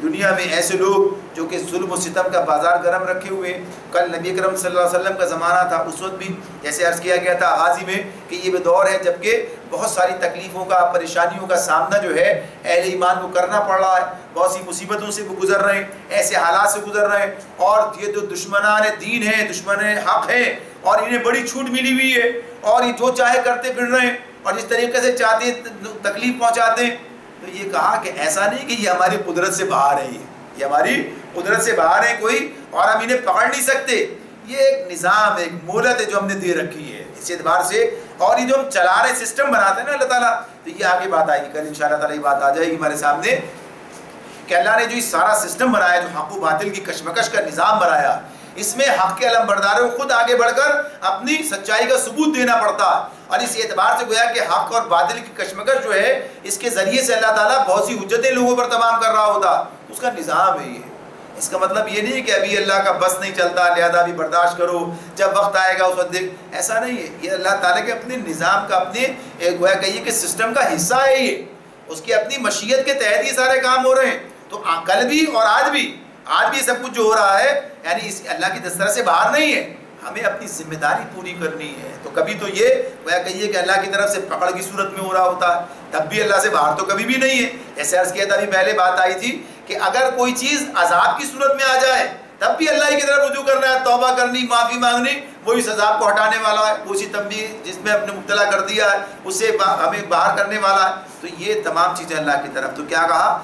دنیا میں ایسے لوگ جو کہ ظلم و ستم کا بازار گرم رکھے ہوئے ہیں. کل نبی اکرم صلی اللہ علیہ وسلم کا زمانہ تھا، اس وقت بھی جیسے عرض کیا گیا تھا آغازی میں کہ یہ دور ہے جب کہ بہت ساری تکلیفوں کا، پریشانیوں کا سامنا جو ہے اہل ایمان کو کرنا پڑ رہا ہے. بہت سی مصیبتوں سے وہ گزر رہے ہیں، ایسے حالات سے گزر رہے ہیں. اور یہ جو دشمنان دین ہیں، دشمن حق ہیں، اور انہیں بڑی چھوٹ ملی ہوئی ہے، اور یہ جو چاہے کرتے پھر رہے ہیں، اور جس طریقے سے چاہتے ہیں تکلیف پہنچاتے ہیں. تو یہ کہا کہ ایسا نہیں کہ یہ ہماری قدرت سے باہر ہے، یہ ہماری قدرت سے باہر ہے کوئی، اور ہم انہیں پکڑ نہیں سکتے. یہ ایک نظام، ایک مہلت ہے جو ہم نے دے رکھی ہے اس اعتبار سے. اور یہ جو ہم چلا رہے سسٹم بناتے ہیں نا اللہ تعالیٰ، تو یہ آگے بات آئے گی، کل انشاءاللہ تعالیٰ یہ بات آ جائے گی ہمارے سامنے کہ اللہ نے جو یہ سارا سسٹم بنایا، جو حق و باطل کی کشمکش کا نظام بنایا، اس میں حق کے علم برداروں کو خود آگے بڑھ کر اپنی سچائی کا ثبوت دینا پڑتا ہے. اور اس اعتبار سے گویا کہ حق اور باطل کی کشمکش جو ہے، اس کے ذریعے سے اللہ تعالیٰ بہت سی حجتیں لوگوں پر تمام کر رہا ہوتا. اس کا نظام ہے یہ. اس کا مطلب یہ نہیں ہے کہ ابھی اللہ کا بس نہیں چلتا لہذا بھی برداشت کرو، جب وقت آئے گا اس وقت دیکھ. ایسا نہیں ہے. یہ اللہ تعالیٰ کے اپنے نظام کا، اپنے گویا کہیے کہ سسٹم کا حصہ ہے. یہ اس کی اپنی مشیت کے تحت یہ سارے کام ہو رہے ہیں. تو کل بھی اور آج بھی یہ سب کچھ جو ہو رہا ہے، یعنی اس اللہ کی دسترس سے باہر نہیں ہے. ہمیں اپنی ذمہ داری پوری کرنی ہے. تو کبھی تو یہ گویا کہیے کہ اللہ کی طرف سے پکڑ کی صورت میں ہو رہا ہوتا ہے، تب بھی اللہ سے باہر تو کبھی بھی نہیں ہے. جیسے عرض کیا تھا ابھی پہلے بات آئی تھی کہ اگر کوئی چیز عذاب کی صورت میں آ جائے تب بھی اللہ کی طرف رجوع کرنا ہے، توبہ کرنی، معافی مانگنی. وہ اس عذاب کو ہٹانے والا ہے، اسی تنبیہ جس میں اپنے مبتلا کر دیا ہے اس سے ہمیں باہر کرنے والا ہے. تو یہ تمام چیزیں اللہ کی طرف. تو کیا کہا؟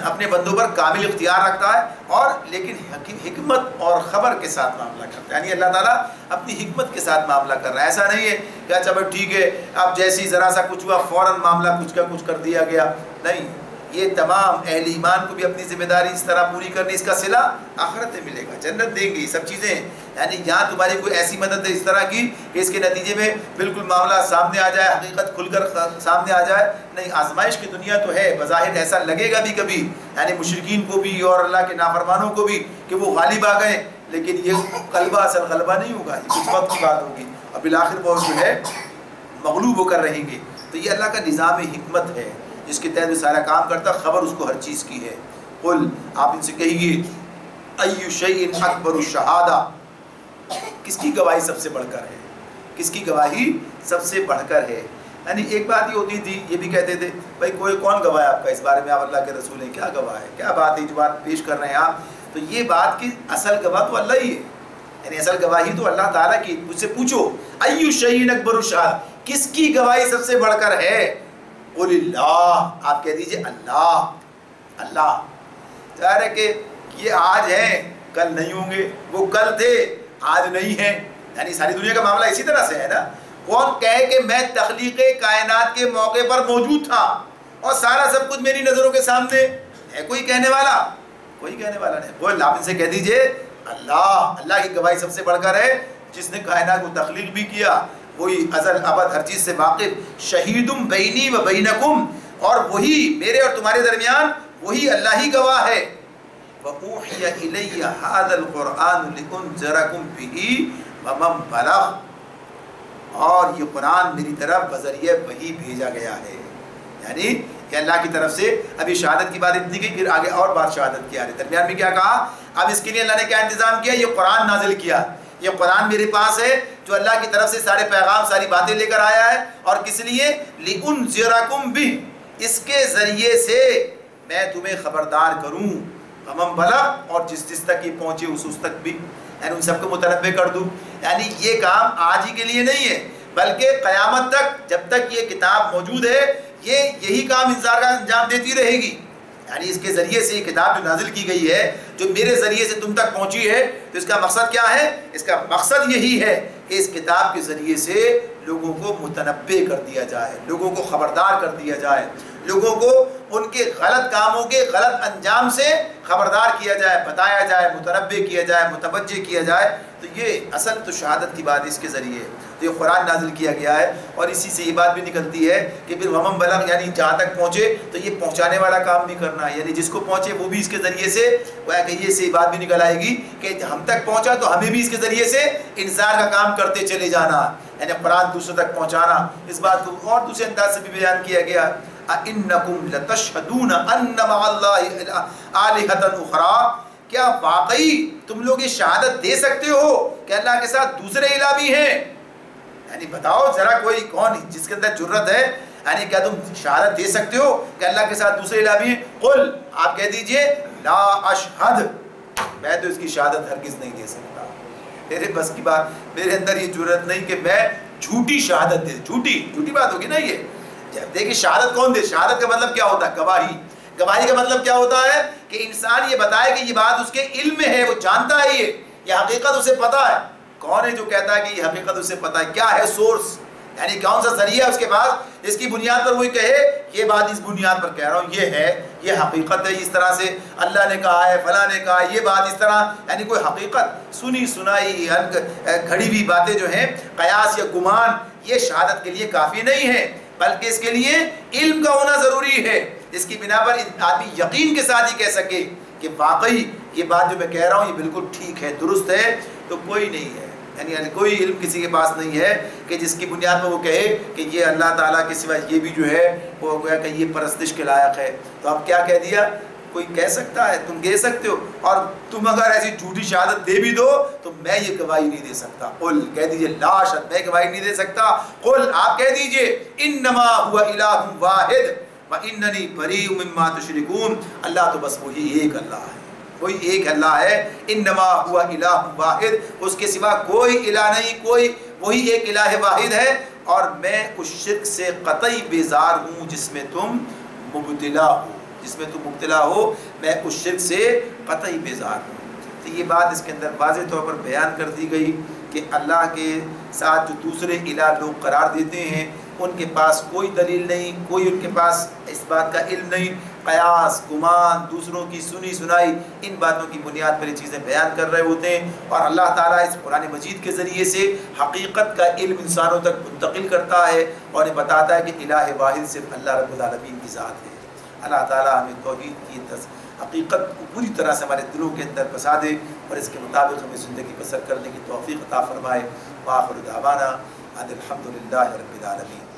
اپنے بندوں پر کامل اختیار رکھتا ہے، اور لیکن حکمت اور خبر کے ساتھ معاملہ کرتا ہے. یعنی اللہ تعالیٰ اپنی حکمت کے ساتھ معاملہ کر رہا ہے. ایسا نہیں ہے کہ اچھا بھائی ٹھیک ہے اب جیسی ذرا سا کچھ ہوا فوراً معاملہ کچھ کا کچھ کر دیا گیا. نہیں، یہ تمام اہل ایمان کو بھی اپنی ذمہ داری اس طرح پوری کرنی. اس کا صلہ آخرت میں ملے گا، جنت دیں گی، سب چیزیں. یعنی یہاں تمہاری کوئی ایسی مدد ہے اس طرح کی کہ اس کے نتیجے میں بالکل معاملہ سامنے آ جائے، حقیقت کھل کر سامنے آ جائے. نہیں، آزمائش کی دنیا تو ہے، بظاہر ایسا لگے گا بھی کبھی، یعنی مشرکین کو بھی اور اللہ کے نافرمانوں کو بھی کہ وہ غالب آ گئے، لیکن یہ غلبہ اصل غلبہ نہیں ہوگا، یہ کچھ وقت کی بات ہوگی، اور بالآخر وہ جو ہے مغلوب ہو کر رہیں گے. تو یہ اللہ کا نظام حکمت ہے جس کے تحت وہ سارا کام کرتا. خبر اس کو ہر چیز کی ہے. قل، آپ ان سے کہیے، ای شیء اکبر الشہادہ، کس کی گواہی سب سے بڑھ کر ہے؟ کس کی گواہی سب سے بڑھ کر ہے؟ یعنی ایک بات یہ ہوتی تھی، یہ بھی کہتے تھے بھائی کوئی کون گواہ ہے آپ کا اس بارے میں، آپ اللہ کے رسول ہیں، کیا گواہ ہے، کیا بات ہے جو بات پیش کر رہے ہیں آپ. تو یہ بات کی اصل گواہ تو اللہ ہی ہے، یعنی اصل گواہی تو اللہ تعالیٰ کی. مجھ سے پوچھو ای شیء اکبر الشہادہ، کس کی گواہی سب سے بڑھ کر ہے؟ قل اللہ، آپ کہہ دیجئے اللہ. اللہ ظاہر ہے کہ یہ آج ہیں کل نہیں ہوں گے، وہ کل تھے آج نہیں ہیں. یعنی ساری دنیا کا معاملہ اسی طرح سے ہے نا. کون کہے کہ میں تخلیق کائنات کے موقع پر موجود تھا اور سارا سب کچھ میری نظروں کے سامنے ہے؟ کوئی کہنے والا؟ کوئی کہنے والا نہیں. وہ آپ ان سے کہہ دیجئے اللہ. اللہ کی گواہی سب سے بڑھ کر ہے جس نے کائنات کو تخلیق بھی کیا، وہی ازل ابد ہر چیز سے واقف. شہید بینی و بینکم، اور وہی میرے اور تمہارے درمیان وہی اللہ ہی گواہ ہے. وَأُوحِيَ إِلَيَّ هَذَا الْقُرْآنُ لِأُنذِرَكُم بِهِ وَمَن بَلَغَ، اور یہ قرآن میری طرف بذریعہ وحی بھیجا گیا ہے. یعنی کہ اللہ کی طرف سے. ابھی شہادت کی بات اتنی کی، پھر آگے اور بات شہادت کی آ رہی. درمیان میں کیا کہا؟ اب اس کے لیے اللہ نے کیا انتظام کیا؟ یہ قرآن نازل کیا. یہ قرآن میرے پاس ہے جو اللہ کی طرف سے سارے پیغام، ساری باتیں لے کر آیا ہے. اور کس لیے؟ لِأُنذِرَكُم بِهِ، اس کے ذریعے سے میں تمہیں خبردار کروں. وَمَن بَلَغَ، اور جس جس تک یہ پہنچے اس تک بھی، یعنی ان سب کو متنبع کر دوں. یعنی یہ کام آج ہی کے لیے نہیں ہے بلکہ قیامت تک، جب تک یہ کتاب موجود ہے، یہی کام انسان کا انجام دیتی رہے گی. یعنی اس کے ذریعے سے یہ کتاب جو نازل کی گئی ہے، جو میرے ذریعے سے تم تک پہنچی ہے، تو اس کا مقصد کیا ہے؟ اس کا مقصد یہی ہے کہ اس کتاب کے ذریعے سے لوگوں کو متنبع کر دیا جائے، لوگوں کو خبردار کر دیا جائے، لوگوں کو ان کے غلط کاموں کے غلط انجام سے خبردار کیا جائے، بتایا جائے، متنبع کیا جائے، متوجہ کیا جائے۔ تو یہ اصل تو شہادت کی بات اس کے ذریعے تو یہ قرآن نازل کیا گیا ہے، اور اسی سے یہ بات بھی نکلتی ہے کہ پھر ومن بلغ، یعنی جہاں تک پہنچے تو یہ پہنچانے والا کام بھی کرنا ہے، یعنی جس کو پہنچے وہ بھی اس کے ذریعے سے گویا کہ یہ سے بات بھی نکل آئے گی کہ ہم تک پہنچا تو ہمیں بھی اس کے ذریعے سے انذار کا کام کرتے چلے جانا، یعنی قرآن دوسروں تک پہنچانا۔ اس بات کو اور دوسرے انداز سے بھی بیان کیا گیا، اَإِنَّكُمْ لَتَشْهَدُونَ أَنَّ مَعَ اللَّهِ آلِهَةً أُخْرَىٰ، کیا واقعی تم لوگ یہ شہادت دے سکتے ہو کہ اللہ کے ساتھ دوسرے الہ بھی ہیں؟ یعنی بتاؤ ذرا کوئی کون جس کے اندر جرت ہے، یعنی کیا تم شہادت دے سکتے ہو کہ اللہ کے ساتھ دوسرے الہ بھی ہیں؟ قل، آپ کہہ دیجئے، لا اشہد، میں تو اس کی شہادت ہرگز نہیں دے سکتا، میرے بس کی بات، میرے اندر یہ جرت نہیں کہ میں جھوٹی شہادت دے، جھوٹی بات ہوگی نا یہ۔ دیکھیں شہادت کون دے؟ شہادت کا مطلب کیا ہوتا ہے؟ گواہی۔ گواہی کا مطلب کیا ہوتا ہے؟ کہ انسان یہ بتائے کہ یہ بات اس کے علم میں ہے، وہ جانتا ہے، یہ حقیقت اسے پتا ہے۔ کون ہے جو کہتا ہے کہ یہ حقیقت اسے پتا ہے؟ کیا ہے سورس، یعنی کون سا ذریعہ ہے اس کے پاس جس کی بنیاد پر وہی کہے یہ بات اس بنیاد پر کہہ رہا ہوں، یہ ہے، یہ حقیقت ہے، اس طرح سے اللہ نے کہا ہے، فلاں نے کہا ہے، یہ بات اس طرح، یعنی کوئی حقیقت سنی سنائی گھڑی ہوئی باتیں جو ہیں، قیاس یا گمان، یہ شہادت کے لیے کافی نہیں ہے، بلکہ اس کے لیے علم کا ہونا ضروری ہے، جس کی بنا پر آدمی یقین کے ساتھ ہی کہہ سکے کہ واقعی یہ بات جو میں کہہ رہا ہوں یہ بالکل ٹھیک ہے، درست ہے۔ تو کوئی نہیں ہے، یعنی کوئی علم کسی کے پاس نہیں ہے کہ جس کی بنیاد پر وہ کہے کہ یہ اللہ تعالیٰ کے سوا یہ بھی جو ہے وہ گویا کہ یہ پرستش کے لائق ہے۔ تو اب کیا کہہ دیا؟ کوئی کہہ سکتا ہے؟ تم کہہ سکتے ہو، اور تم اگر ایسی جھوٹی شہادت دے بھی دو تو میں یہ گواہی نہیں دے سکتا۔ قل، کہہ دیجئے، لا شک، میں گواہی نہیں دے سکتا۔ قل، آپ کہہ دیجئے، انما هو الہ واحد واننی بریء مما تشرکون، اللہ تو بس وہی ایک اللہ ہے، وہی ایک اللہ ہے۔ انما هو الہ واحد، اس کے سوا کوئی الہ نہیں، کوئی، وہی ایک الہ واحد ہے، اور میں اس شرک سے قطعی بیزار ہوں جس میں تم مبتلا ہو، جس میں تم مبتلا ہو، میں اس شرک سے قطعی بیزار ہوں۔ تو یہ بات اس کے اندر واضح طور پر بیان کر دی گئی کہ اللہ کے ساتھ جو دوسرے الہ لوگ قرار دیتے ہیں ان کے پاس کوئی دلیل نہیں، کوئی ان کے پاس اس بات کا علم نہیں، قیاس، گمان، دوسروں کی سنی سنائی، ان باتوں کی بنیاد پر یہ چیزیں بیان کر رہے ہوتے ہیں، اور اللہ تعالیٰ اس قرآن مجید کے ذریعے سے حقیقت کا علم انسانوں تک منتقل کرتا ہے، اور یہ بتاتا ہے کہ الہ واحد صرف اللہ رب العالمین کی ذات ہے۔ اللہ تعالیٰ ہمیں توحید کی حقیقت کو پوری طرح سے ہمارے دلوں کے اندر بسا دے، اور اس کے مطابق ہمیں زندگی بسر کرنے کی توفیق عطا فرمائے۔ وآخر دعوانا ان الحمد للہ رب العالمین۔